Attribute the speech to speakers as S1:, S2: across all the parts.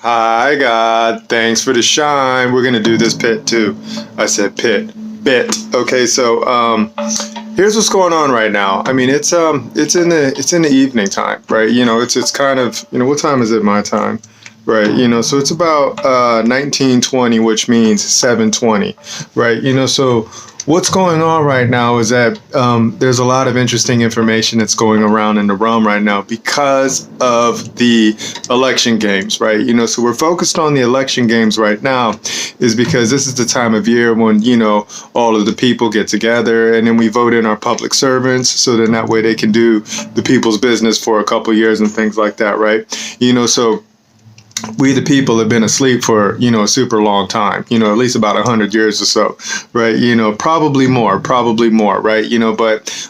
S1: Hi, God. Thanks for the shine. We're gonna do this pit too. I said pit, bit. Okay, so here's what's going on right now. I mean, it's in the evening time, right? It's kind of, what time is it? My time, right? So it's about 19:20, which means 7:20, right? So what's going on right now is that there's a lot of interesting information that's going around in the realm right now because of the election games, right? So we're focused on the election games right now is because this is the time of year when, all of the people get together and then we vote in our public servants so then that way they can do the people's business for a couple years and things like that, right? So we the people have been asleep for a super long time, at least about 100 years or so, right? Probably more, right?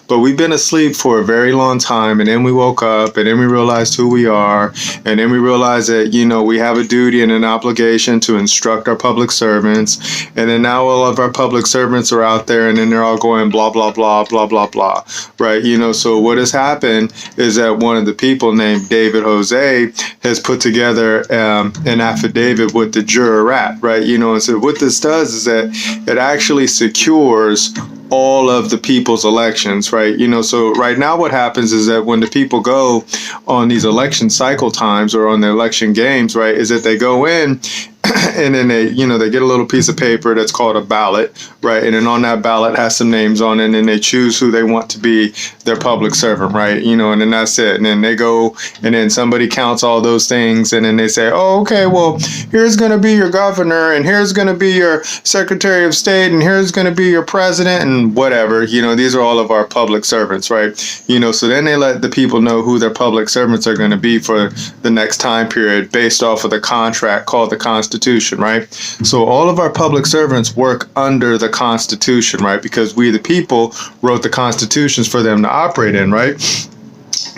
S1: But we've been asleep for a very long time, and then we woke up and then we realized who we are, and then we realized that we have a duty and an obligation to instruct our public servants, and then now all of our public servants are out there and then they're all going blah blah blah blah blah blah, right? So what has happened is that one of the people named David Jose has put together an affidavit with the jurat, right? And so what this does is that it actually secures all of the people's elections, right? So right now what happens is that when the people go on these election cycle times or on the election games, right, is that they go in and then they get a little piece of paper that's called a ballot, right? And then on that ballot has some names on it, and then they choose who they want to be their public servant, right? And then that's it. And then they go and then somebody counts all those things and then they say, oh, okay, well, here's going to be your governor and here's going to be your secretary of state and here's going to be your president and whatever. These are all of our public servants, right? So then they let the people know who their public servants are going to be for the next time period based off of the contract called the Constitution, right? So all of our public servants work under the Constitution, right? Because we, the people, wrote the constitutions for them to operate in, right?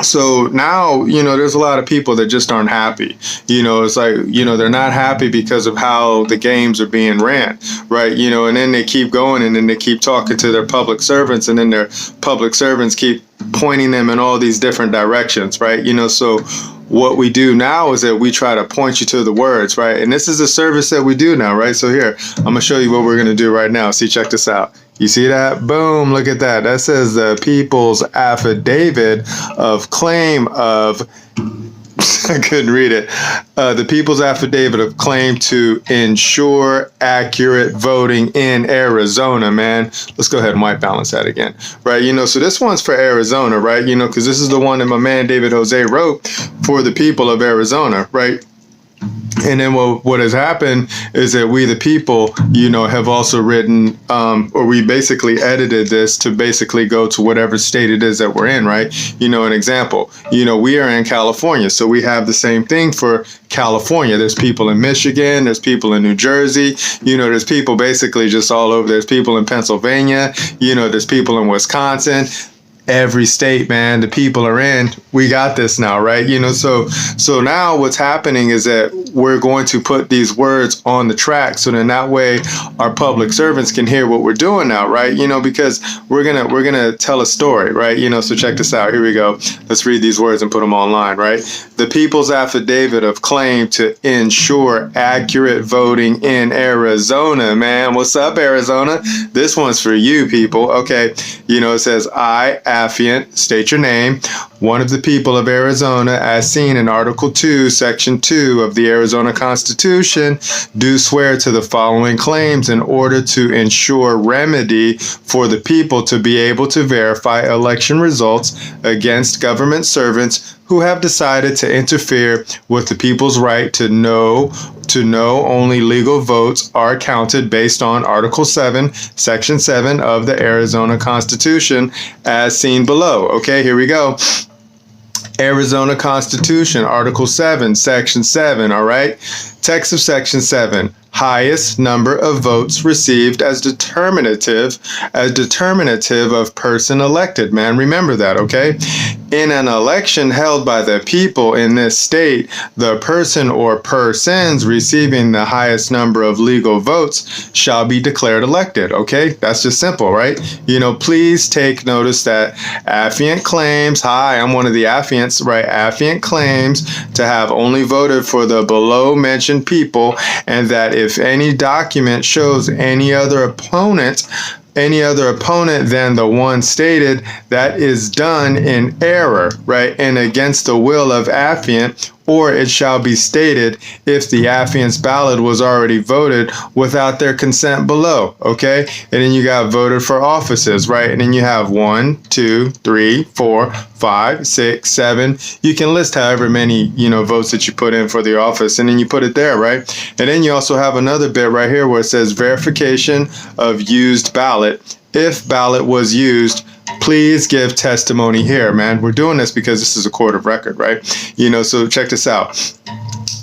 S1: So now, there's a lot of people that just aren't happy. It's like, they're not happy because of how the games are being ran, right? And then they keep going and then they keep talking to their public servants and then their public servants keep pointing them in all these different directions, right? So what we do now is that we try to point you to the words, right? And this is a service that we do now, right? So here, I'm going to show you what we're going to do right now. See, check this out. You see that? Boom, look at that. That says the People's Affidavit of Claim of, I couldn't read it. The People's Affidavit of Claim to Ensure Accurate Voting in Arizona, man. Let's go ahead and white balance that again, right? So this one's for Arizona, right? Because this is the one that my man David Jose wrote for the people of Arizona, right? And then what has happened is that we, the people, have also written, or we basically edited this to basically go to whatever state it is that we're in, right? An example, we are in California, so we have the same thing for California. There's people in Michigan, there's people in New Jersey, there's people basically just all over. There's people in Pennsylvania, there's people in Wisconsin. Every state, man, the people are in. We got this now, right? So now what's happening is that we're going to put these words on the track so then that way our public servants can hear what we're doing now, right? Because we're gonna tell a story, right? So check this out. Here we go. Let's read these words and put them online, right? The People's Affidavit of Claim to Ensure Accurate Voting in Arizona, man. What's up, Arizona? This one's for you people. Okay, it says I, affiant, state your name, one of the people of Arizona, as seen in Article 2, Section 2 of the Arizona Constitution, do swear to the following claims in order to ensure remedy for the people to be able to verify election results against government servants who have decided to interfere with the people's right to know only legal votes are counted based on Article 7, Section 7 of the Arizona Constitution, as seen below. Okay, here we go. Arizona Constitution, Article 7, Section 7, all right? Text of Section 7. highest number of votes received as determinative of person elected, man. Remember that, okay? In an election held by the people in this state, the person or persons receiving the highest number of legal votes shall be declared elected, okay? That's just simple, right? Please take notice that affiant claims, hi, I'm one of the affiants, right? Affiant claims to have only voted for the below mentioned people, and that if any document shows any other opponent than the one stated, that is done in error, right, and against the will of affiant, or it shall be stated if the affiant's ballot was already voted without their consent below, okay? And then you got voted for offices, right? And then you have 1, 2, 3, 4, 5, 6, 7. You can list however many, votes that you put in for the office, and then you put it there, right? And then you also have another bit right here where it says verification of used ballot. If ballot was used, please give testimony here, man. We're doing this because this is a court of record, right? So check this out.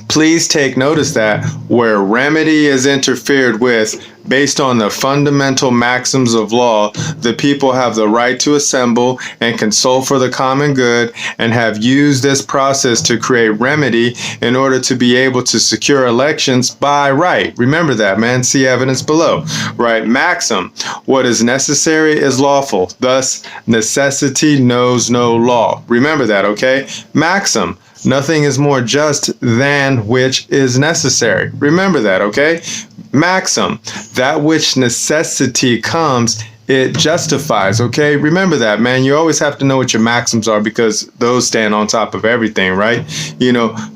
S1: Please take notice that where remedy is interfered with based on the fundamental maxims of law, the people have the right to assemble and consult for the common good and have used this process to create remedy in order to be able to secure elections by right. Remember that, man. See evidence below, right? Maxim, what is necessary is lawful. Thus, necessity knows no law. Remember that, okay? Maxim, nothing is more just than which is necessary. Remember that, okay? Maxim, that which necessity comes, it justifies, okay? Remember that, man. You always have to know what your maxims are because those stand on top of everything, right?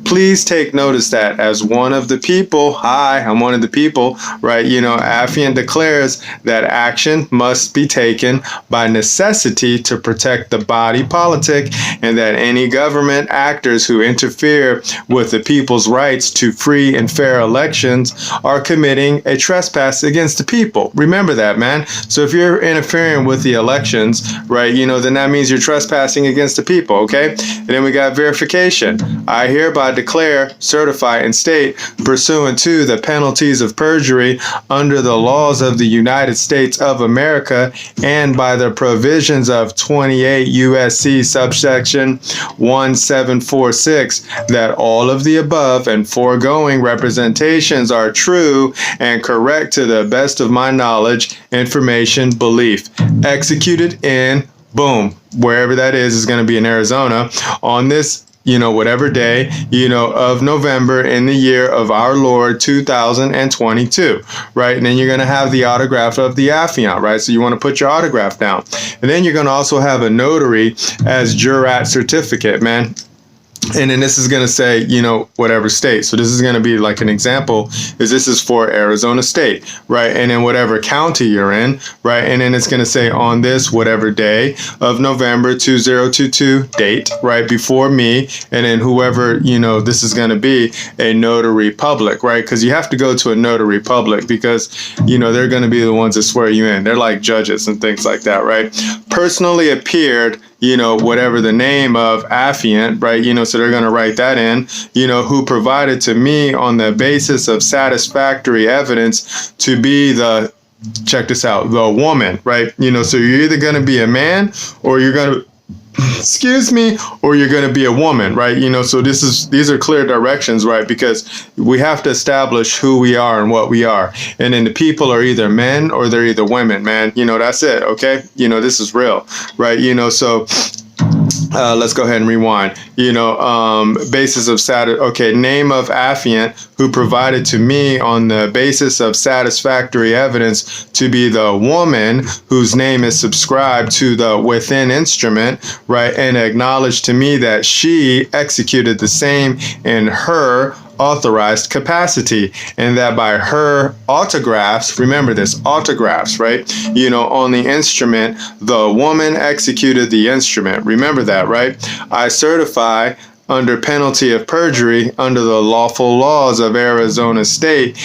S1: Please take notice that as one of the people, hi, I'm one of the people, right? Affiant declares that action must be taken by necessity to protect the body politic, and that any government actors who interfere with the people's rights to free and fair elections are committing a trespass against the people. Remember that, man. So if you're interfering with the elections, right, then that means you're trespassing against the people, okay? And then we got verification. I hereby declare, certify, and state, pursuant to the penalties of perjury under the laws of the United States of America and by the provisions of 28 U.S.C. subsection 1746, that all of the above and foregoing representations are true and correct to the best of my knowledge, information, belief. Executed in, boom, wherever that is going to be in Arizona, on this, whatever day, of November in the year of our Lord 2022, right? And then you're going to have the autograph of the affiant, right? So you want to put your autograph down. And then you're going to also have a notary as jurat certificate, man. And then this is going to say, whatever state. So this is going to be like an example is this is for Arizona State, right? And then whatever county you're in, right? And then it's going to say on this whatever day of November 2022 date, right? Before me. And then whoever, this is going to be a notary public, right? Because you have to go to a notary public because, they're going to be the ones that swear you in. They're like judges and things like that, right? Personally appeared, whatever the name of affiant, right? So they're going to write that in, who provided to me on the basis of satisfactory evidence to be the, check this out, the woman, right? So you're either going to be a man or you're going to, or you're going to be a woman, right? So these are clear directions, right? Because we have to establish who we are and what we are. And then the people are either men or they're either women, man. That's it, okay? This is real, right? So let's go ahead and rewind. Basis of name of affiant who provided to me on the basis of satisfactory evidence to be the woman whose name is subscribed to the within instrument, right, and acknowledged to me that she executed the same in her authorized capacity, and that by her autographs, remember this, autographs, right? On the instrument, the woman executed the instrument. Remember that, right? I certify under penalty of perjury under the lawful laws of Arizona State,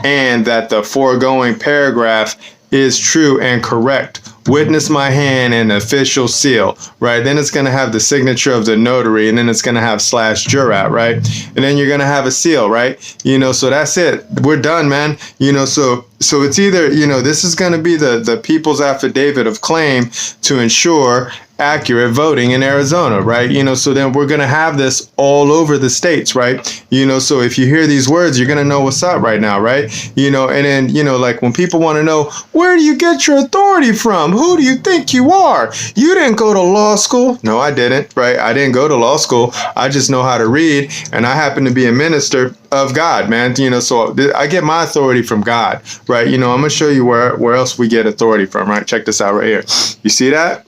S1: and that the foregoing paragraph is true and correct witness my hand and official seal, right? Then it's going to have the signature of the notary, and then it's going to have /jurat, right? And then you're going to have a seal, right? So that's it. We're done, man. So it's either, this is going to be the people's affidavit of claim to ensure accurate voting in Arizona, right? So then we're going to have this all over the states, right? So if you hear these words, you're going to know what's up right now, right? And then, like when people want to know, where do you get your authority from? Who do you think you are? You didn't go to law school. No, I didn't, right? I didn't go to law school. I just know how to read, and I happen to be a minister of God, man. So I get my authority from God, right? I'm going to show you where else we get authority from, right? Check this out right here. You see that?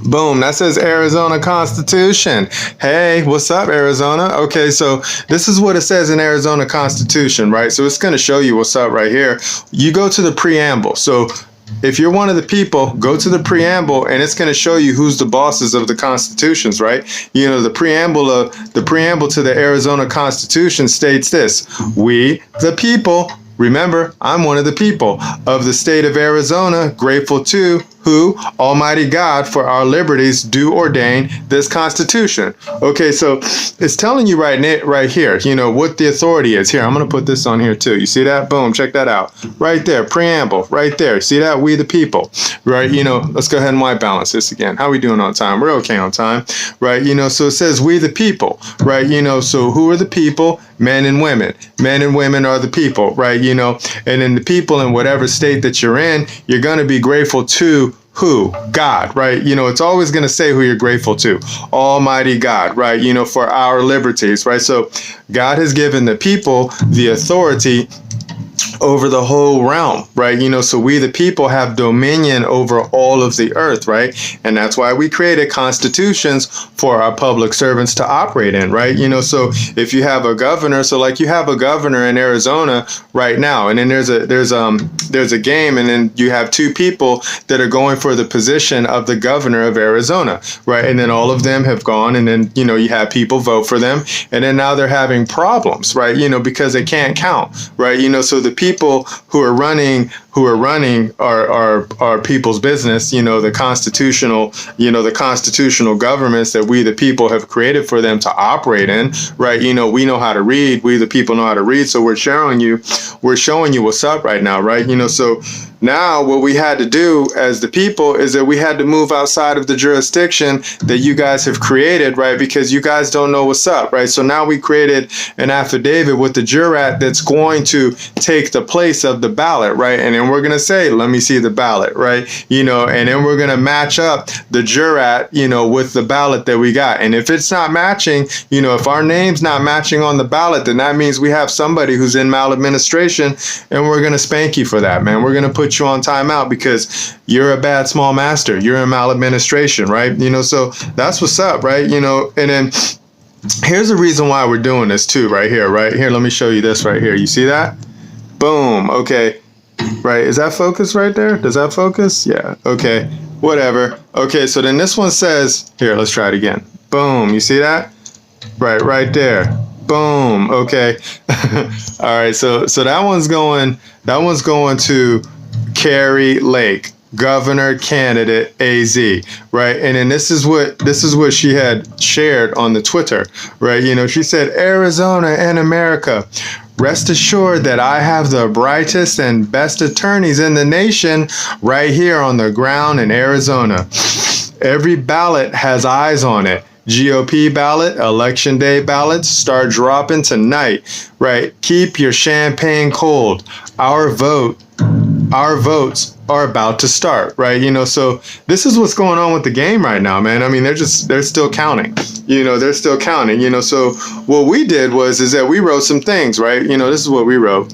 S1: Boom, that says Arizona Constitution. Hey, what's up, Arizona? Okay, so this is what it says in Arizona Constitution, right? So it's going to show you what's up right here. You go to the preamble. So if you're one of the people, go to the preamble, and it's going to show you who's the bosses of the constitutions, right? The preamble to the Arizona Constitution states this: we, the people. Remember, I'm one of the people of the state of Arizona, grateful to who? Almighty God, for our liberties do ordain this Constitution. Okay, so it's telling you right here, what the authority is. Here, I'm going to put this on here too. You see that? Boom, check that out. Right there, preamble, right there. See that? We the people, right? Let's go ahead and white balance this again. How we doing on time? We're okay on time, right? So it says we the people, right? So who are the people? Men and women. Men and women are the people, right? And then the people in whatever state that you're in, you're going to be grateful to who? God, right? It's always going to say who you're grateful to. Almighty God, right? For our liberties, right? So God has given the people the authority over the whole realm, right? So we the people have dominion over all of the earth, right? And that's why we created constitutions for our public servants to operate in, right? So if you have a governor, so like you have a governor in Arizona right now, and then there's a game, and then you have two people that are going for the position of the governor of Arizona, right? And then all of them have gone, and then you have people vote for them, and then now they're having problems, right? Because they can't count, right? So the people who are running are people's business, the constitutional governments that we the people have created for them to operate in, right? We know how to read, we the people know how to read, so we're showing you what's up right now, right? So now what we had to do as the people is that we had to move outside of the jurisdiction that you guys have created, right? Because you guys don't know what's up, right? So now we created an affidavit with the jurat that's going to take the place of the ballot, right? And then we're going to say, let me see the ballot, right? And then we're going to match up the jurat, with the ballot that we got. And if it's not matching, if our name's not matching on the ballot, then that means we have somebody who's in maladministration, and we're going to spank you for that, man. We're going to put you on timeout because you're a bad small master. You're in maladministration, right? So that's what's up, right? And then here's the reason why we're doing this too, right here. Let me show you this right here. You see that? Boom. Okay. Right. Is that focus right there? Does that focus? Yeah. Okay. Whatever. Okay. So then this one says, here, let's try it again. Boom. You see that? Right there. Boom. Okay. All right. So that one's going to Kari Lake, governor candidate AZ, right? And then this is what she had shared on the Twitter, right? She said, Arizona and America, rest assured that I have the brightest and best attorneys in the nation right here on the ground in Arizona. Every ballot has eyes on it. GOP ballot, election day ballots start dropping tonight, right? Keep your champagne cold. Our votes are about to start, right? So this is what's going on with the game right now, man. I mean, they're still counting, they're still counting, so what we did is that we wrote some things, right? This is what we wrote,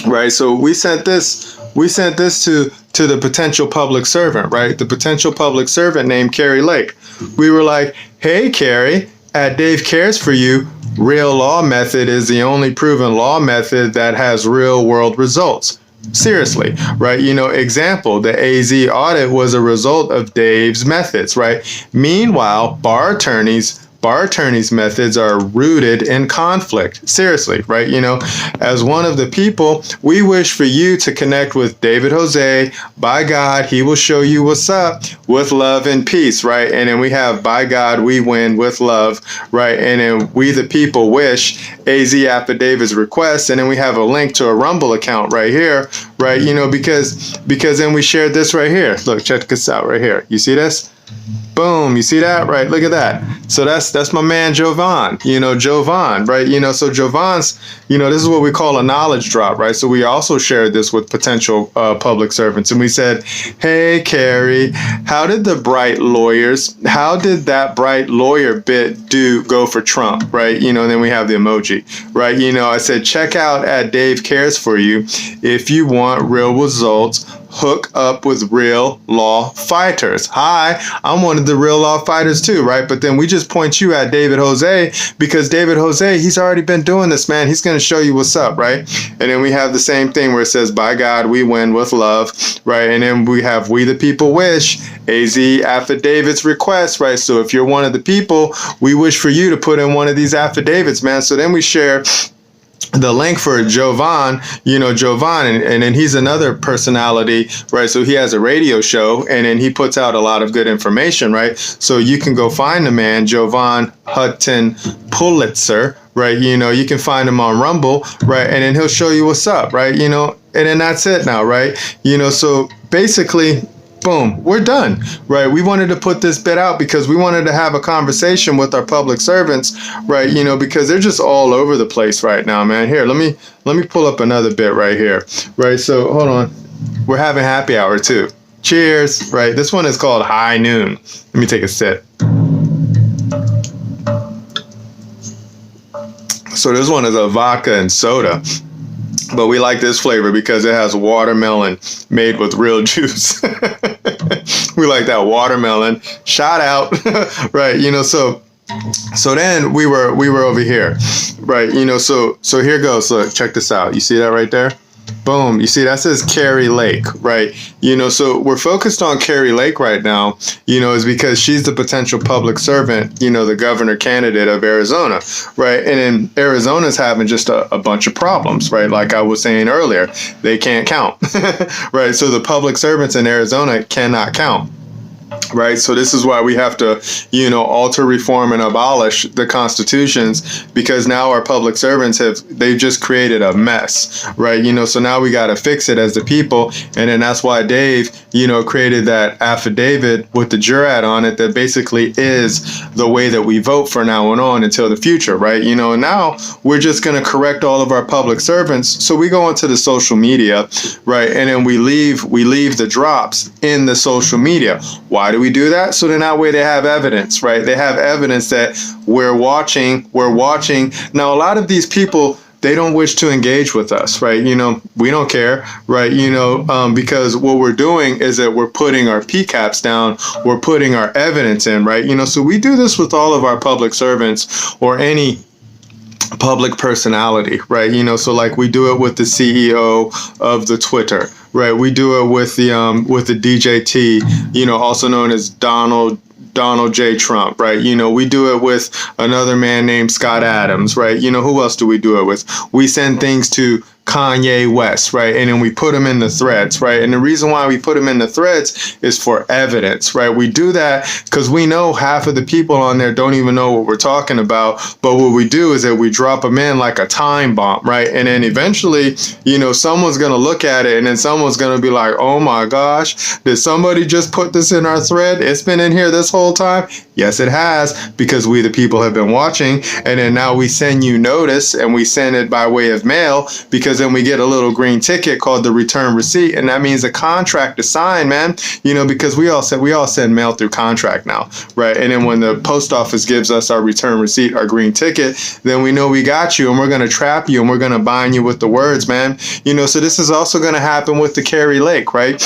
S1: right? So we sent this to the potential public servant, right? The potential public servant named Kari Lake. We were like, hey, Kari, at Dave Cares For You, real law method is the only proven law method that has real world results. Seriously, right? Example, the AZ audit was a result of Dave's methods, right? Meanwhile, bar attorneys bar attorney's methods are rooted in conflict. Seriously, right? As one of the people, we wish for you to connect with David Jose. By God, he will show you what's up, with love and peace, right? And then we have, by God, we win, with love, right? And then we the people wish, AZ affidavits request, and then we have a link to a Rumble account right here, right? Because then we shared this right here. Look, check this out right here. You see this? Boom, you see that? Right, look at that. So that's my man Jovan, Jovan, right? So Jovan's, this is what we call a knowledge drop, right? So we also shared this with potential public servants, and we said, hey, Carrie, how did that bright lawyer bit go for Trump, right? And then we have the emoji, right? I said, check out at Davecaresforyou if you want real results. Hook up with real law fighters. Hi, I'm one of the real law fighters too, right? But then we just point you at David Jose, because David Jose, he's already been doing this, man. He's going to show you what's up, right? And then we have the same thing where it says, by God, we win, with love, right? And then we have we the people wish, AZ affidavits request, right? So if you're one of the people, we wish for you to put in one of these affidavits, man. So then we share the link for Jovan, Jovan, and then he's another personality, right? So he has a radio show, and then he puts out a lot of good information, right? So you can go find the man, Jovan Hutton Pulitzer, right? You can find him on Rumble, right? And then he'll show you what's up, right? And then that's it now, right? So basically, boom, we're done, right? We wanted to put this bit out because we wanted to have a conversation with our public servants, right? Because they're just all over the place right now, man. Here, let me pull up another bit right here, right? So hold on, we're having happy hour too. Cheers, right? This one is called High Noon. Let me take a sip. So this one is a vodka and soda. But we like this flavor because it has watermelon made with real juice. We like that watermelon. Shout out, right? So then we were over here, right? So here goes. Look, check this out. You see that right there? Boom. You see, that says Carrie Lake, right? So we're focused on Carrie Lake right now, is because she's the potential public servant, the governor candidate of Arizona, right? And then Arizona's having just a bunch of problems, right? Like I was saying earlier, they can't count, right? So the public servants in Arizona cannot count. Right. So this is why we have to, alter, reform, and abolish the constitutions, because now our public servants they've just created a mess. Right. So now we got to fix it as the people. And then that's why Dave, created that affidavit with the jurat on it that basically is the way that we vote from now on until the future. Right. And now we're just going to correct all of our public servants. So we go onto the social media. Right. And then we leave the drops in the social media. Why do we do that? So then that way they have evidence, right? They have evidence that we're watching. Now, a lot of these people, they don't wish to engage with us, right? We don't care, right? Because what we're doing is that we're putting our PCAPs down, we're putting our evidence in, right? So we do this with all of our public servants or any public personality, right? So like we do it with the CEO of the Twitter, right? We do it with the DJT, also known as Donald J. Trump, right? We do it with another man named Scott Adams, right? Who else do we do it with? We send things to Kanye West, right? And then we put them in the threads, right? And the reason why we put them in the threads is for evidence, right? We do that because we know half of the people on there don't even know what we're talking about. But what we do is that we drop them in like a time bomb, right? And then eventually, someone's going to look at it and then someone's going to be like, oh my gosh, did somebody just put this in our thread? It's been in here this whole time. Yes, it has, because we the people have been watching. And then now we send you notice, and we send it by way of mail, because then we get a little green ticket called the return receipt, and that means a contract to sign, man. Because we all send mail through contract now, right? And then when the post office gives us our return receipt, our green ticket, then we know we got you, and we're gonna trap you, and we're gonna bind you with the words, man. So this is also gonna happen with the Carrie Lake, right?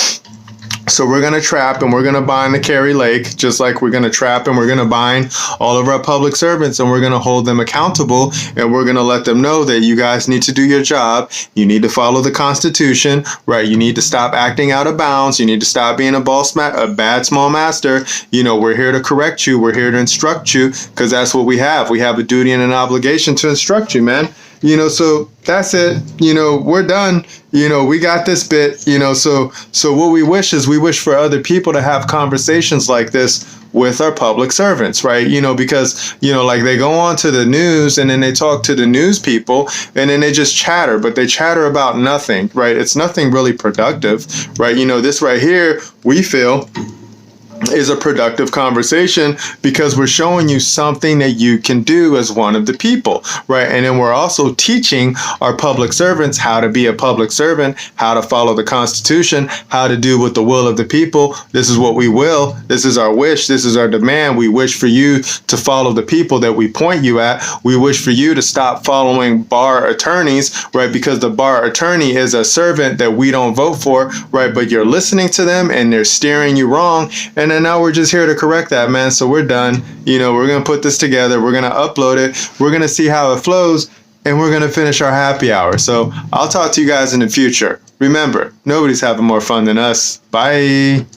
S1: So we're going to trap and we're going to bind the Carrie Lake, just like we're going to trap and we're going to bind all of our public servants, and we're going to hold them accountable, and we're going to let them know that you guys need to do your job. You need to follow the Constitution, right? You need to stop acting out of bounds. You need to stop being a bad small master. You know, we're here to correct you. We're here to instruct you, because that's what we have. We have a duty and an obligation to instruct you, man. You know, so that's it. You know, we're done. You know, we got this bit, you know, so what we wish is we wish for other people to have conversations like this with our public servants, right? You know, because, you know, like they go on to the news and then they talk to the news people and then they just chatter, but they chatter about nothing, right? It's nothing really productive, right? You know, this right here, we feel is a productive conversation because we're showing you something that you can do as one of the people, right? And then we're also teaching our public servants how to be a public servant, how to follow the Constitution, how to do with the will of the people. This is what we will. This is our wish. This is our demand. We wish for you to follow the people that we point you at. We wish for you to stop following bar attorneys, right? Because the bar attorney is a servant that we don't vote for, right? But you're listening to them and they're steering you wrong. And then now we're just here to correct that, man. So we're done. You know, we're going to put this together. We're going to upload it. We're going to see how it flows. And we're going to finish our happy hour. So I'll talk to you guys in the future. Remember, nobody's having more fun than us. Bye.